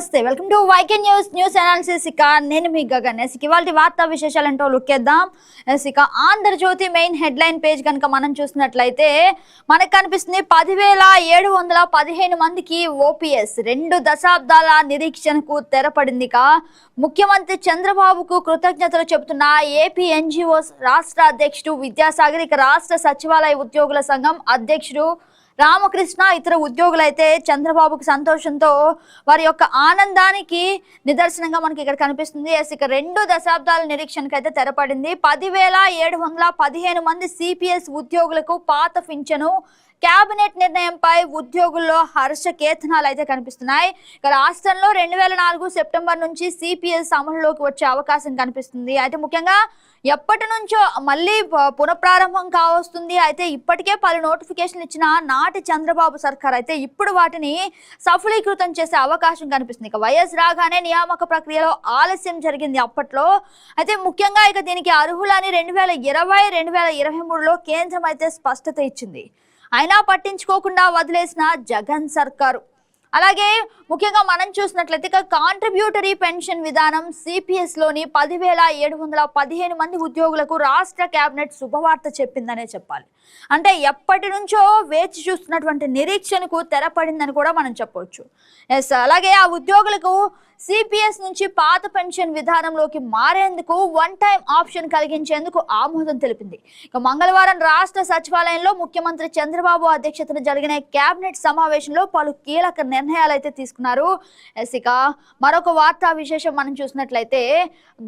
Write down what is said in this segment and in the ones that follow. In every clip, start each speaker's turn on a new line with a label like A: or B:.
A: నమస్తే welcome to YK news analysis. ఇక నేను మీ గగన్. ఇవాళ వార్తా విశేషాలంటూ లుక్కేద్దాం. ఇక ఆంధ్రజ్యోతి మెయిన్ హెడ్లైన్ పేజ్ కనుక మనం చూసినట్లయితే మనకు కనిపిస్తుంది 10,715 మందికి ఓపీఎస్ 2 దశాబ్దాల నిరీక్షణకు తెరపడింది. ముఖ్యమంత్రి చంద్రబాబుకు కృతజ్ఞతలు చెబుతున్న ఏపీ ఎన్జిఓస్ రాష్ట్ర అధ్యక్షుడు విద్యాసాగర్, ఇక రాష్ట్ర సచివాలయ ఉద్యోగుల సంఘం అధ్యక్షుడు రామకృష్ణ, ఇతర ఉద్యోగులైతే చంద్రబాబుకు సంతోషంతో వారి యొక్క ఆనందానికి నిదర్శనంగా మనకి ఇక్కడ కనిపిస్తుంది. ఇక 2 దశాబ్దాల నిరీక్షణకు అయితే తెరపడింది. 10,715 మంది సిపిఎస్ ఉద్యోగులకు పాత పింఛను కేబినెట్ నిర్ణయంపై ఉద్యోగుల్లో హర్షకేతనాలు అయితే కనిపిస్తున్నాయి. ఇక రాష్ట్రంలో 2004 సెప్టెంబర్ నుంచి సిపిఎస్ అమలులోకి వచ్చే అవకాశం కనిపిస్తుంది. అయితే ముఖ్యంగా ఎప్పటి నుంచో మళ్ళీ పునఃప్రారంభం కావస్తుంది. అయితే ఇప్పటికే పలు నోటిఫికేషన్లు ఇచ్చిన నాటి చంద్రబాబు సర్కార్ అయితే ఇప్పుడు వాటిని సఫలీకృతం చేసే అవకాశం కనిపిస్తుంది. ఇక వైఎస్ రాగానే నియామక ప్రక్రియలో ఆలస్యం జరిగింది అప్పట్లో. అయితే ముఖ్యంగా ఇక దీనికి అర్హులని 2020-2023లో కేంద్రం అయితే స్పష్టత ఇచ్చింది. అయినా పట్టించుకోకుండా వదిలేసిన జగన్ సర్కారు. అలాగే ముఖ్యంగా మనం చూసినట్లయితే కాంట్రిబ్యూటరీ పెన్షన్ విధానం సిపిఎస్ లోని 10,715 మంది ఉద్యోగులకు రాష్ట్ర కేబినెట్ శుభవార్త చెప్పిందనే చెప్పాలి. అంటే ఎప్పటి నుంచో వేచి చూస్తున్నటువంటి నిరీక్షణకు తెరపడిందని కూడా మనం చెప్పవచ్చు. అలాగే ఆ ఉద్యోగులకు సిపిఎస్ నుంచి పాత పెన్షన్ విధానంలోకి మారేందుకు 1 టైం ఆప్షన్ కలిగించేందుకు ఆమోదం తెలిపింది. ఇక మంగళవారం రాష్ట్ర సచివాలయంలో ముఖ్యమంత్రి చంద్రబాబు అధ్యక్షతన జరిగిన కేబినెట్ సమావేశంలో పలు కీలక నిర్ణయాలు అయితే తీసుకున్నారు. ఇక మరొక వార్తా విశేషం మనం చూసినట్లయితే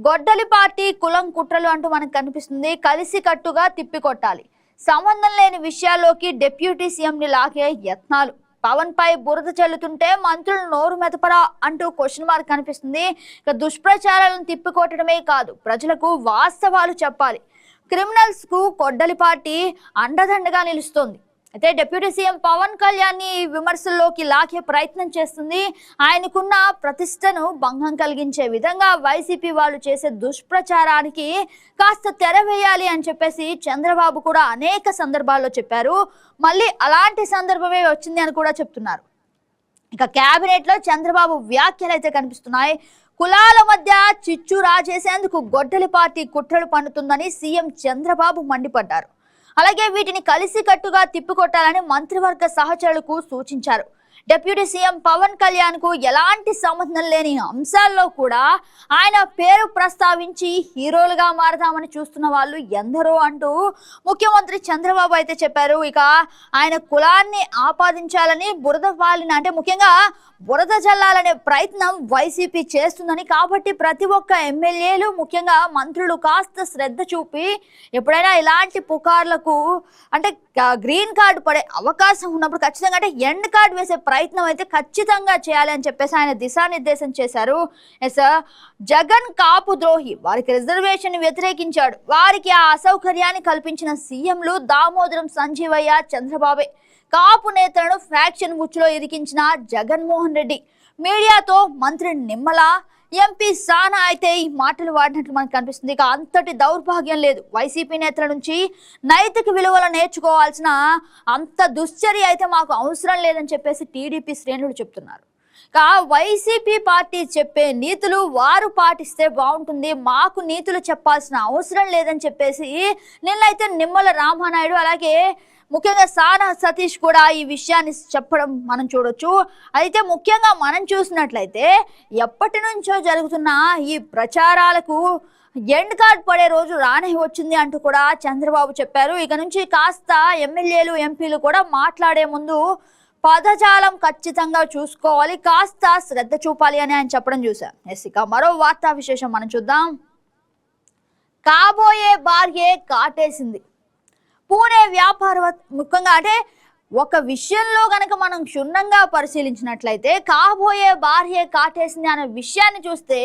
A: గొడ్డలి పార్టీ కులం కుట్రలు అంటూ మనకు కనిపిస్తుంది. కలిసికట్టుగా తిప్పికొట్టాలి, సంబంధం లేని విషయాల్లోకి డిప్యూటీ సీఎంని లాగే యత్నాలు, పవన్ పై బురద చల్లుతుంటే మంత్రులు నోరు మెదపరా అంటూ క్వశ్చన్ మార్క్ కనిపిస్తుంది. ఇక దుష్ప్రచారాలను తిప్పికొట్టడమే కాదు, ప్రజలకు వాస్తవాలు చెప్పాలి. క్రిమినల్స్ కు కొడ్డలి పార్టీ అండదండగా నిలుస్తోంది. అయితే డిప్యూటీ సీఎం పవన్ కళ్యాణ్ ని విమర్శల్లోకి లాగే ప్రయత్నం చేస్తుంది. ఆయనకున్న ప్రతిష్టను భంగం కలిగించే విధంగా వైసీపీ వాళ్ళు చేసే దుష్ప్రచారానికి కాస్త తెరవేయాలి అని చెప్పేసి చంద్రబాబు కూడా అనేక సందర్భాల్లో చెప్పారు. మళ్ళీ అలాంటి సందర్భమే వచ్చింది అని కూడా చెప్తున్నారు. ఇక కేబినెట్ లో చంద్రబాబు వ్యాఖ్యలు అయితే కనిపిస్తున్నాయి. కులాల మధ్య చిచ్చు రాజేసేందుకు గొడ్డలి పార్టీ కుట్రలు పన్నుతుందని సీఎం చంద్రబాబు మండిపడ్డారు. అలాగే వీటిని కలిసికట్టుగా తిప్పికొట్టాలని మంత్రివర్గ సహచరులకు సూచించారు. డిప్యూటీ సీఎం పవన్ కళ్యాణ్ కు ఎలాంటి సంబంధం లేని అంశాల్లో కూడా ఆయన పేరు ప్రస్తావించి హీరోలుగా మారదామని చూస్తున్న వాళ్ళు ఎందరో అంటూ ముఖ్యమంత్రి చంద్రబాబు అయితే చెప్పారు. ఇక ఆయన కులాన్ని ఆపాదించాలని బురద పాలిన అంటే ముఖ్యంగా బురద జల్లాలనే ప్రయత్నం వైసీపీ చేస్తుందని, కాబట్టి ప్రతి ఒక్క ఎమ్మెల్యేలు ముఖ్యంగా మంత్రులు కాస్త శ్రద్ధ చూపి ఎప్పుడైనా ఇలాంటి పుకార్లకు అంటే గ్రీన్ కార్డు పడే అవకాశం ఉన్నప్పుడు ఖచ్చితంగా అంటే ఎండ్ కార్డు వేసే ప్రయత్నం అయితే ఖచ్చితంగా చేయాలి అని చెప్పేసి ఆయన దిశానిర్దేశం చేశారు. జగన్ కాపు ద్రోహి, వారికి రిజర్వేషన్ వ్యతిరేకించాడు, వారికి ఆ అసౌకర్యాన్ని కల్పించిన సీఎంలు దామోదరం సంజీవయ్య చంద్రబాబే. కాపు నేతలను ఫ్యాక్షన్ ముచ్చులో ఇరికించిన జగన్మోహన్ రెడ్డి. మీడియాతో మంత్రి నిమ్మల, ఎంపీ సానా అయితే ఈ మాటలు వాడినట్లు మనకు కనిపిస్తుంది. ఇక అంతటి దౌర్భాగ్యం లేదు. వైసీపీ నేతల నుంచి నైతిక విలువలు నేర్చుకోవాల్సిన అంత దుశ్చర్య అయితే మాకు అవసరం లేదని చెప్పేసి టీడీపీ శ్రేణులు చెప్తున్నారు. వైసీపీ పార్టీ చెప్పే నీతులు వారు పాటిస్తే బాగుంటుంది, మాకు నీతులు చెప్పాల్సిన అవసరం లేదని చెప్పేసి నిన్నైతే నిమ్మల రామానాయుడు అలాగే ముఖ్యంగా సానా సతీష్ కూడా ఈ విషయాన్ని చెప్పడం మనం చూడొచ్చు. అయితే ముఖ్యంగా మనం చూసినట్లయితే ఎప్పటి నుంచో జరుగుతున్న ఈ ప్రచారాలకు ఎండ్ కార్డ్ పడే రోజు రానే వచ్చింది అంటూ కూడా చంద్రబాబు చెప్పారు. ఇక నుంచి కాస్త ఎమ్మెల్యేలు ఎంపీలు కూడా మాట్లాడే ముందు పదజాలం ఖచ్చితంగా చూసుకోవాలి, కాస్త శ్రద్ధ చూపాలి అని ఆయన చెప్పడం చూసాం. ఇక మరో వార్తా విశేషం మనం చూద్దాం. కాబోయే భార్యే కాటేసింది. పూణే వ్యాపార ముఖ్యంగా అంటే ఒక విషయంలో కనుక మనం క్షుణ్ణంగా పరిశీలించినట్లయితే కాబోయే భార్య కాటేసింది అనే విషయాన్ని చూస్తే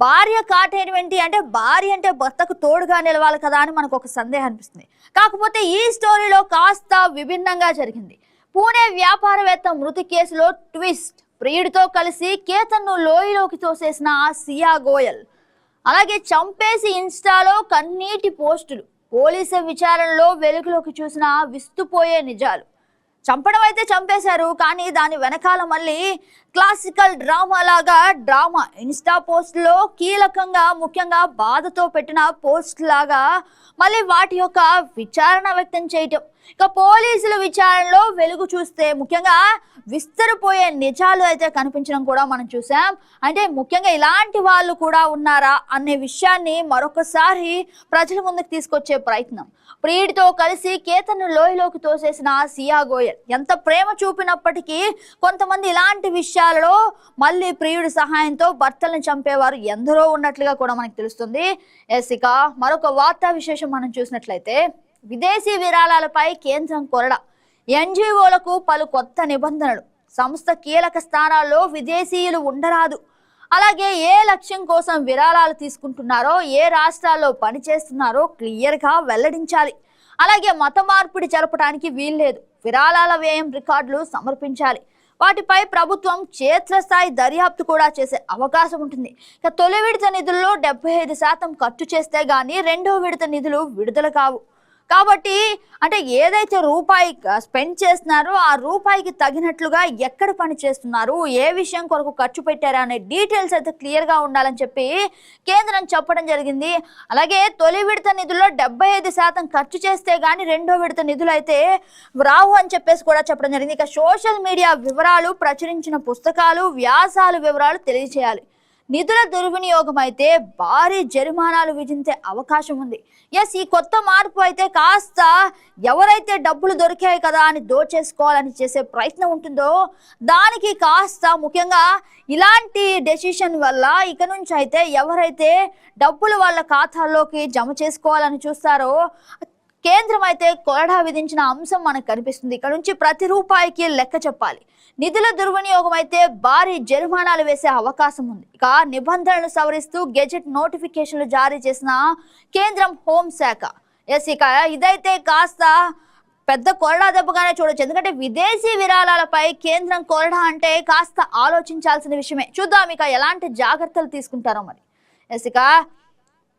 A: భార్య కాటేయడం ఏంటి అంటే భార్య అంటే భర్తకు తోడుగా నిలవాలి కదా అని మనకు ఒక సందేహం అనిపిస్తుంది. కాకపోతే ఈ స్టోరీలో కాస్త విభిన్నంగా జరిగింది. పూణే వ్యాపారవేత్త మృతి కేసులో ట్విస్ట్. ప్రియుడితో కలిసి కేతన్ను లోయలోకి తోసేసిన సియా గోయల్, అలాగే చంపేసి ఇన్స్టాలో కన్నీటి పోస్టులు, పోలీసు విచారణలో వెలుగులోకి చూసిన విస్తుపోయే నిజాలు. చంపడం అయితే చంపేశారు, కానీ దాని వెనకాల మళ్ళీ క్లాసికల్ డ్రామా లాగా డ్రామా ఇన్స్టా పోస్ట్లో కీలకంగా ముఖ్యంగా బాధతో పెట్టిన పోస్ట్ లాగా మళ్ళీ వాటి యొక్క విచారణ వ్యక్తం చేయటం. ఇక పోలీసుల విచారణలో వెలుగు చూస్తే ముఖ్యంగా విస్తరిపోయే నిజాలు అయితే కనిపించడం కూడా మనం చూసాం. అంటే ముఖ్యంగా ఇలాంటి వాళ్ళు కూడా ఉన్నారా అనే విషయాన్ని మరొకసారి ప్రజల ముందుకు తీసుకొచ్చే ప్రయత్నం. ప్రియుడితో కలిసి కేతన్ లోయలోకి తోసేసిన సియా గోయల్ ఎంత ప్రేమ చూపినప్పటికీ కొంతమంది ఇలాంటి విషయాలలో మళ్ళీ ప్రియుడి సహాయంతో భర్తలను చంపేవారు ఎందరో ఉన్నట్లుగా కూడా మనకు తెలుస్తుంది. ఇక మరొక వార్తా విశేషం మనం చూసినట్లయితే విదేశీ విరాళాలపై కేంద్రం కొరడ, ఎన్జిఓలకు పలు కొత్త నిబంధనలు, సంస్థ కీలక స్థానాల్లో విదేశీయులు ఉండరాదు, అలాగే ఏ లక్ష్యం కోసం విరాళాలు తీసుకుంటున్నారో ఏ రాష్ట్రాల్లో పనిచేస్తున్నారో క్లియర్గా వెల్లడించాలి, అలాగే మత మార్పిడి జరపడానికి వీల్లేదు, విరాళాల వ్యయం రికార్డులు సమర్పించాలి, వాటిపై ప్రభుత్వం క్షేత్రస్థాయి దర్యాప్తు కూడా చేసే అవకాశం ఉంటుంది. ఇక తొలి విడత నిధుల్లో 75% ఖర్చు చేస్తే గానీ రెండో విడత నిధులు విడుదల కావు. కాబట్టి అంటే ఏదైతే రూపాయి స్పెండ్ చేస్తున్నారో ఆ రూపాయికి తగినట్లుగా ఎక్కడ పని చేస్తున్నారు, ఏ విషయం కొరకు ఖర్చు పెట్టారా అనే డీటెయిల్స్ అయితే క్లియర్గా ఉండాలని చెప్పి కేంద్రం చెప్పడం జరిగింది. అలాగే తొలి విడత నిధుల్లో 75% ఖర్చు చేస్తే కానీ రెండో విడత నిధులు అయితే రావు అని చెప్పేసి కూడా చెప్పడం జరిగింది. ఇక సోషల్ మీడియా వివరాలు, ప్రచురించిన పుస్తకాలు, వ్యాసాలు వివరాలు తెలియజేయాలి. నిధుల దుర్వినియోగం అయితే భారీ జరిమానాలు విధించే అవకాశం ఉంది. ఈ కొత్త మార్పు అయితే కాస్త ఎవరైతే డబ్బులు దొరికాయి కదా అని దోచేసుకోవాలని చేసే ప్రయత్నం ఉంటుందో దానికి కాస్త ముఖ్యంగా ఇలాంటి డెసిషన్ వల్ల ఇక నుంచి అయితే ఎవరైతే డబ్బులు వాళ్ళ ఖాతాల్లోకి జమ చేసుకోవాలని చూస్తారో కేంద్రం అయితే కొరడా విధించిన అంశం మనకు కనిపిస్తుంది. ఇక్కడ నుంచి ప్రతి రూపాయికి లెక్క చెప్పాలి. నిధుల దుర్వినియోగం అయితే భారీ జరిమానాలు వేసే అవకాశం ఉంది. ఇక నిబంధనలు సవరిస్తూ గెజెట్ నోటిఫికేషన్లు జారీ చేసిన కేంద్రం హోంశాఖ. ఇక ఇదైతే కాస్త పెద్ద కొరడా దెబ్బగానే చూడొచ్చు. ఎందుకంటే విదేశీ విరాళాలపై కేంద్రం కొరడా అంటే కాస్త ఆలోచించాల్సిన విషయమే. చూద్దాం ఇక ఎలాంటి జాగ్రత్తలు తీసుకుంటారో మరి. ఇక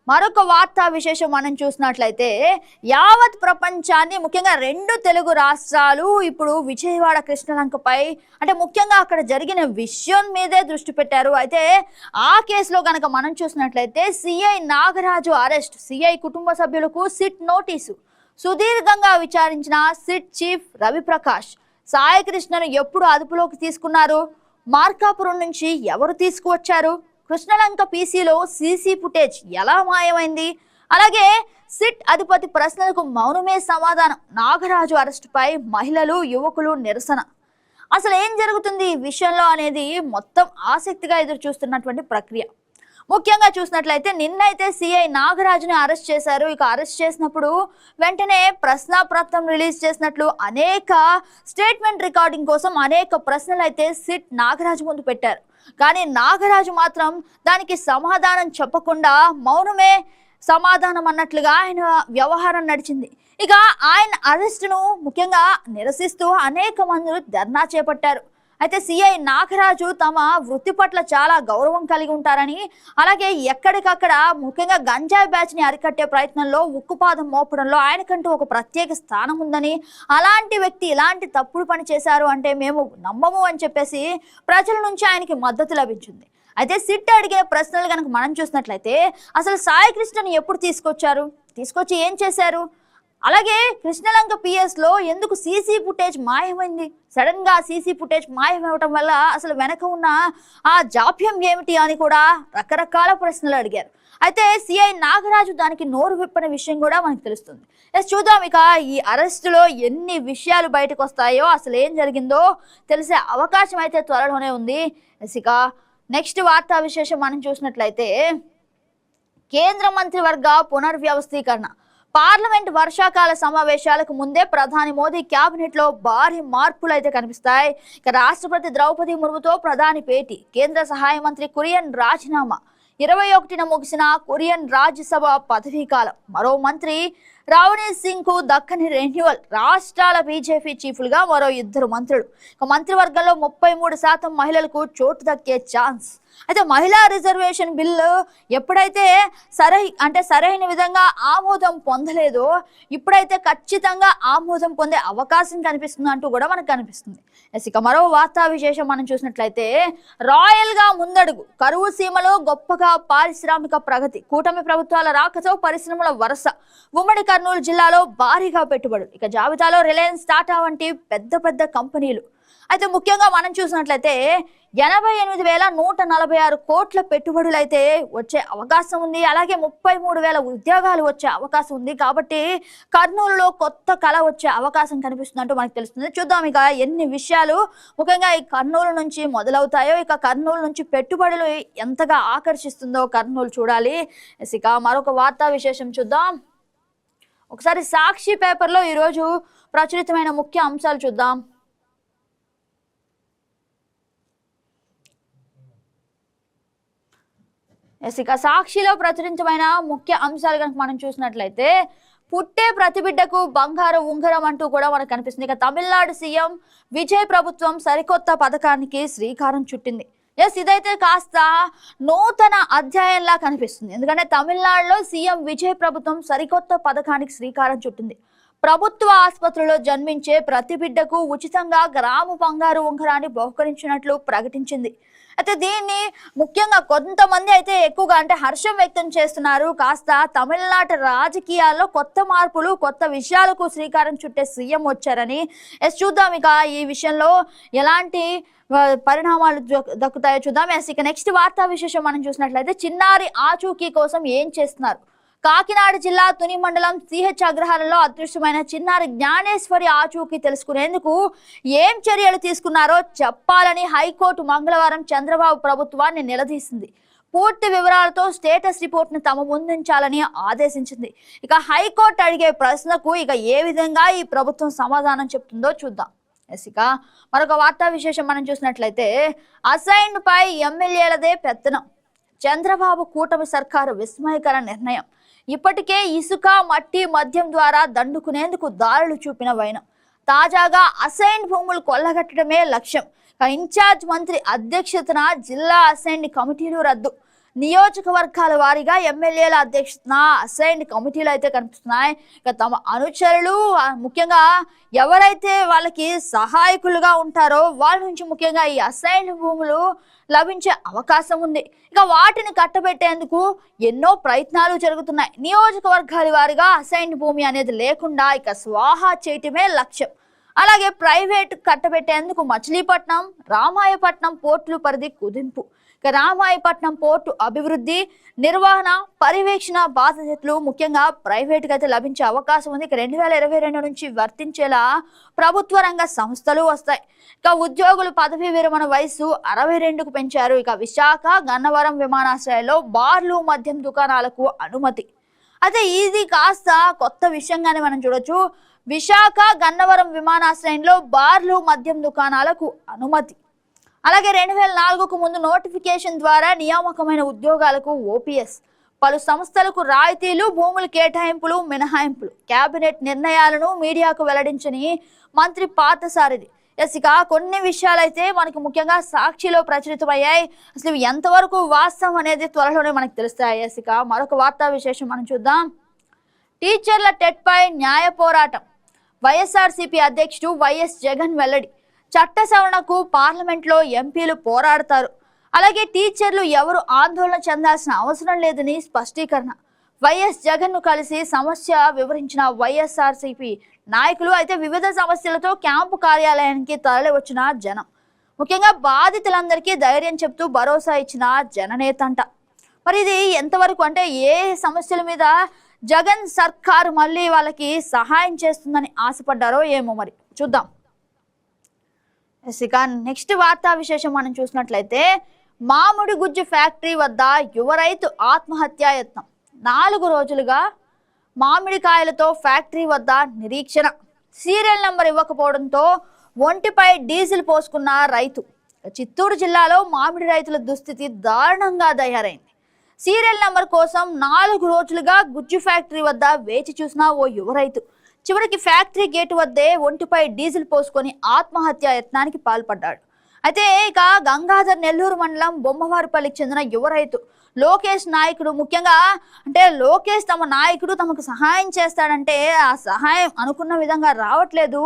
A: మరొక వార్తా విశేషం మనం చూసినట్లయితే యావత్ ప్రపంచాన్ని ముఖ్యంగా 2 తెలుగు రాష్ట్రాలు ఇప్పుడు విజయవాడ కృష్ణలంకపై అంటే ముఖ్యంగా అక్కడ జరిగిన విషయం మీదే దృష్టి పెట్టారు. అయితే ఆ కేసులో కనుక మనం చూసినట్లయితే సిఐ నాగరాజు అరెస్ట్, సిఐ కుటుంబ సభ్యులకు సిట్ నోటీసు, సుదీర్ఘంగా విచారించిన సిట్ చీఫ్ రవిప్రకాష్, సాయికృష్ణను ఎప్పుడు అదుపులోకి తీసుకున్నారు, మార్కాపురం నుంచి ఎవరు తీసుకువచ్చారు, కృష్ణలంక పీసీలో సీసీ ఫుటేజ్ ఎలా మాయమైంది, అలాగే సిట్ అధిపతి ప్రశ్నలకు మౌనమే సమాధానం, నాగరాజు అరెస్టుపై మహిళలు యువకులు నిరసన. అసలు ఏం జరుగుతుంది ఈ విషయంలో అనేది మొత్తం ఆసక్తిగా ఎదురు చూస్తున్నటువంటి ప్రక్రియ. ముఖ్యంగా చూసినట్లయితే నిన్నైతే సిఐ నాగరాజుని అరెస్ట్ చేశారు. ఇక అరెస్ట్ చేసినప్పుడు వెంటనే ప్రశ్నాపత్రం రిలీజ్ చేసినట్లు అనేక స్టేట్మెంట్ రికార్డింగ్ కోసం అనేక ప్రశ్నలు అయితే సిట్ నాగరాజు ముందు పెట్టారు. కానీ నాగరాజు మాత్రం దానికి సమాధానం చెప్పకుండా మౌనమే సమాధానం అన్నట్లుగా ఆయన వ్యవహారం నడిచింది. ఇక ఆయన అరెస్టును ముఖ్యంగా నిరసిస్తూ అనేక మంది ధర్నా చేపట్టారు. అయితే సిఐ నాగరాజు తమ వృత్తి పట్ల చాలా గౌరవం కలిగి ఉంటారని, అలాగే ఎక్కడికక్కడ ముఖ్యంగా గంజాయి బ్యాచ్ని అరికట్టే ప్రయత్నంలో ఉక్కుపాదం మోపడంలో ఆయనకంటూ ఒక ప్రత్యేక స్థానం ఉందని, అలాంటి వ్యక్తి ఇలాంటి తప్పుడు పని చేశారు అంటే మేము నమ్మము అని చెప్పేసి ప్రజల నుంచి ఆయనకి మద్దతు లభించింది. అయితే సిట్ అడిగే ప్రశ్నలు కనుక మనం చూసినట్లయితే అసలు సాయికృష్ణని ఎప్పుడు తీసుకొచ్చి ఏం చేశారు, అలాగే కృష్ణలంక పిఎస్లో ఎందుకు సీసీ ఫుటేజ్ మాయమైంది, సడన్ గా సీసీ ఫుటేజ్ మాయమవటం వల్ల అసలు వెనక ఉన్న ఆ జాప్యం ఏమిటి అని కూడా రకరకాల ప్రశ్నలు అడిగారు. అయితే సిఐ నాగరాజు దానికి నోరు విప్పని విషయం కూడా మనకు తెలుస్తుంది. చూద్దాం ఇక ఈ అరెస్టులో ఎన్ని విషయాలు బయటకు వస్తాయో, అసలు ఏం జరిగిందో తెలిసే అవకాశం అయితే త్వరలోనే ఉంది. ఇక నెక్స్ట్ వార్తా విశేషం మనం చూసినట్లయితే కేంద్ర మంత్రివర్గ పునర్వ్యవస్థీకరణ. పార్లమెంట్ వర్షాకాల సమావేశాలకు ముందే ప్రధాని మోదీ క్యాబినెట్ లో భారీ మార్పులు అయితే కనిపిస్తాయి. ఇక రాష్ట్రపతి ద్రౌపది ముర్ముతో ప్రధాని భేటీ, కేంద్ర సహాయ మంత్రి కురియన్ రాజీనామా, 21న ముగిసిన కొరియన్ రాజ్యసభ పదవీ కాలం. మరో మంత్రి రావనీత్ సింగ్ కు దక్కని రెన్యువల్. రాష్ట్రాల బీజేపీ చీఫ్లుగా మరో 2 మంత్రులు. మంత్రివర్గంలో 33% మహిళలకు చోటు దక్కే ఛాన్స్. అయితే మహిళా రిజర్వేషన్ బిల్లు ఎప్పుడైతే సరైన విధంగా ఆమోదం పొందలేదో ఇప్పుడైతే ఖచ్చితంగా ఆమోదం పొందే అవకాశం కనిపిస్తుంది అంటూ కూడా మనకు కనిపిస్తుంది. ఇక మరో వార్తా విశేషం మనం చూసినట్లయితే రాయల్ గా ముందడుగు. కరువు సీమలో గొప్పగా పారిశ్రామిక ప్రగతి. కూటమి ప్రభుత్వాల రాకతో పరిశ్రమల వరుస. ఉమ్మడి కర్నూలు జిల్లాలో భారీగా పెట్టుబడులు. ఇక జాబితాలో రిలయన్స్, టాటా వంటి పెద్ద కంపెనీలు. అయితే ముఖ్యంగా మనం చూసినట్లయితే 88,146 కోట్ల పెట్టుబడులు అయితే వచ్చే అవకాశం ఉంది. అలాగే 33,000 ఉద్యోగాలు వచ్చే అవకాశం ఉంది. కాబట్టి కర్నూలులో కొత్త కళ వచ్చే అవకాశం కనిపిస్తుందంటూ మనకు తెలుస్తుంది. చూద్దాం ఇక ఎన్ని విషయాలు ముఖ్యంగా ఈ కర్నూలు నుంచి మొదలవుతాయో. ఇక కర్నూలు నుంచి పెట్టుబడులు ఎంతగా ఆకర్షిస్తుందో కర్నూలు చూడాలి. ఇక మరొక వార్తా విశేషం చూద్దాం. ఒకసారి సాక్షి పేపర్లో ఈరోజు ప్రచురితమైన ముఖ్య అంశాలు చూద్దాం. ఇక సాక్షిలో ప్రచురితమైన ముఖ్య అంశాలు కనుక మనం చూసినట్లయితే పుట్టే ప్రతి బిడ్డకు బంగారు ఉంగరం అంటూ కూడా మనకు కనిపిస్తుంది. ఇక తమిళనాడు సీఎం విజయ్ ప్రభుత్వం సరికొత్త పథకానికి శ్రీకారం చుట్టింది. ఇదైతే కాస్త నూతన అధ్యాయంలా కనిపిస్తుంది. ఎందుకంటే తమిళనాడులో సీఎం విజయ్ ప్రభుత్వం సరికొత్త పథకానికి శ్రీకారం చుట్టింది. ప్రభుత్వ ఆసుపత్రిలో జన్మించే ప్రతి బిడ్డకు ఉచితంగా గ్రాము బంగారు ఉంగరాన్ని బహుకరించినట్లు ప్రకటించింది. అయితే దీన్ని ముఖ్యంగా కొంతమంది అయితే ఎక్కువగా హర్షం వ్యక్తం చేస్తున్నారు. కాస్త తమిళనాడు రాజకీయాల్లో కొత్త మార్పులు, కొత్త విషయాలకు శ్రీకారం చుట్టే సీఎం వచ్చారని. చూద్దాం ఇక ఈ విషయంలో ఎలాంటి పరిణామాలు దక్కుతాయో చూద్దాం. ఇక నెక్స్ట్ వార్తా విశేషం మనం చూసినట్లయితే చిన్నారి ఆచూకీ కోసం ఏం చేస్తున్నారు. కాకినాడ జిల్లా తుని మండలం సిహెచ్ అగ్రహారంలో అదృశ్యమైన చిన్నారి జ్ఞానేశ్వరి ఆచూకీ తెలుసుకునేందుకు ఏం చర్యలు తీసుకున్నారో చెప్పాలని హైకోర్టు మంగళవారం చంద్రబాబు ప్రభుత్వాన్ని నిలదీసింది. పూర్తి వివరాలతో స్టేటస్ రిపోర్ట్ను తమ ముందుంచాలని ఆదేశించింది. ఇక హైకోర్టు అడిగే ప్రశ్నకు ఏ విధంగా ఈ ప్రభుత్వం సమాధానం చెప్తుందో చూద్దాం. ఇక మరొక వార్తా విశేషం మనం చూసినట్లయితే అసైన్డ్ పై ఎమ్మెల్యేలదే పెత్తనం. చంద్రబాబు కూటమి సర్కారు విస్మయకర నిర్ణయం. ఇప్పటికే ఇసుక, మట్టి, మద్యం ద్వారా దండుకునేందుకు దారులు చూపిన వైనం. తాజాగా అసైన్ భూములు కొల్లగట్టడమే లక్ష్యం. ఇన్ఛార్జ్ మంత్రి అధ్యక్షతన జిల్లా అసైన్ కమిటీలు రద్దు. నియోజకవర్గాల వారీగా ఎమ్మెల్యేల అధ్యక్షతన అసైన్ కమిటీలు అయితే కనిపిస్తున్నాయి. తమ అనుచరులు ముఖ్యంగా ఎవరైతే వాళ్ళకి సహాయకులుగా ఉంటారో వాళ్ళ నుంచి ముఖ్యంగా ఈ అసైన్ భూములు లభించే అవకాశం ఉంది. వాటిని కట్టబెట్టేందుకు ఎన్నో ప్రయత్నాలు జరుగుతున్నాయి. నియోజకవర్గాల వారీగా అసైన్ భూమి అనేది లేకుండా స్వాహా చేయటమే లక్ష్యం. అలాగే ప్రైవేట్ కట్టబెట్టేందుకు మచిలీపట్నం, రామాయపట్నం పోర్టుల పరిధి కుదింపు. రామాయపట్నం పోర్టు అభివృద్ధి, నిర్వహణ, పర్యవేక్షణ బాధ్యతలు ముఖ్యంగా ప్రైవేట్గా అయితే లభించే అవకాశం ఉంది. 2022 నుంచి వర్తించేలా ప్రభుత్వ రంగ సంస్థలు వస్తాయి. ఉద్యోగులు పదవీ విరమణ వయసు 62కు పెంచారు. విశాఖ, గన్నవరం విమానాశ్రయాల్లో బార్లు, మద్యం దుకాణాలకు అనుమతి. అయితే ఇది కాస్త కొత్త విషయంగానే మనం చూడొచ్చు. విశాఖ, గన్నవరం విమానాశ్రయంలో బార్లు, మద్యం దుకాణాలకు అనుమతి. అలాగే 2004కు ముందు నోటిఫికేషన్ ద్వారా నియామకమైన ఉద్యోగాలకు ఓపీఎస్, పలు సంస్థలకు రాయితీలు, భూముల కేటాయింపులు, మినహాయింపులు. కేబినెట్ నిర్ణయాలను మీడియాకు వెల్లడించని మంత్రి పార్థసారథి. ఇక కొన్ని విషయాలైతే మనకు ముఖ్యంగా సాక్షిలో ప్రచురితమయ్యాయి. అసలు ఎంతవరకు వాస్తవం అనేది త్వరలోనే మనకు తెలుస్తాయి. ఇక మరొక వార్తా విశేషం మనం చూద్దాం. టీచర్ల టెట్ పై న్యాయ పోరాటం. వైఎస్ఆర్సీపీ అధ్యక్షుడు వైఎస్ జగన్ వెల్లడి. చట్ట సవరణకు పార్లమెంట్లో ఎంపీలు పోరాడతారు. అలాగే టీచర్లు ఎవరు ఆందోళన చెందాల్సిన అవసరం లేదని స్పష్టీకరణ. వైఎస్ జగన్ ను కలిసి సమస్య వివరించిన వైఎస్ఆర్సీపీ నాయకులు. అయితే వివిధ సమస్యలతో క్యాంపు కార్యాలయానికి తరలి వచ్చిన జనం, ముఖ్యంగా బాధితులందరికీ ధైర్యం చెప్తూ భరోసా ఇచ్చిన జననేతంట. మరి ఇది ఎంతవరకు ఏ సమస్యల మీద జగన్ సర్కారు మళ్ళీ వాళ్ళకి సహాయం చేస్తుందని ఆశపడ్డారో ఏమో మరి చూద్దాం. ఇక నెక్స్ట్ వార్తా విశేషం మనం చూసినట్లయితే మామిడి గుజ్జు ఫ్యాక్టరీ వద్ద యువ రైతు ఆత్మహత్యాయత్నం. 4 రోజులుగా మామిడికాయలతో ఫ్యాక్టరీ వద్ద నిరీక్షణ. సీరియల్ నంబర్ ఇవ్వకపోవడంతో ఒంటిపై డీజిల్ పోసుకున్న రైతు. చిత్తూరు జిల్లాలో మామిడి రైతుల దుస్థితి దారుణంగా తయారైంది. సీరియల్ నెంబర్ కోసం 4 రోజులుగా గుజ్జు ఫ్యాక్టరీ వద్ద వేచి చూసిన ఓ యువ రైతు చివరికి ఫ్యాక్టరీ గేటు వద్దే ఒంటిపై డీజిల్ పోసుకొని ఆత్మహత్య యత్నానికి పాల్పడ్డాడు. అయితే ఇక గంగాధర్ నెల్లూరు మండలం బొమ్మవారిపల్లికి చెందిన యువ రైతు లోకేష్ నాయకుడు, ముఖ్యంగా అంటే లోకేష్ తమ నాయకుడు తమకు సహాయం చేస్తాడంటే ఆ సహాయం అనుకున్న విధంగా రావట్లేదు,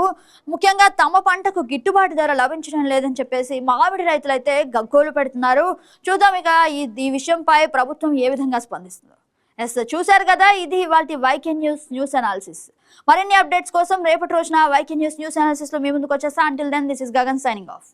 A: ముఖ్యంగా తమ పంటకు గిట్టుబాటు ధర లభించడం లేదని చెప్పేసి మామిడి రైతులు అయితే గగ్గోలు పెడుతున్నారు. చూద్దాం ఇక ఈ విషయంపై ప్రభుత్వం ఏ విధంగా స్పందిస్తుందో. చూశారు కదా, ఇది ఇవాల్టి వైకే న్యూస్ అనాలిసిస్. మరిన్ని అప్డేట్స్ కోసం రేపటి రోజున వైకే న్యూస్ అనాలిసిస్ లో మీ ముందుకు వచ్చేస్తా. Until then this is Gagan signing of.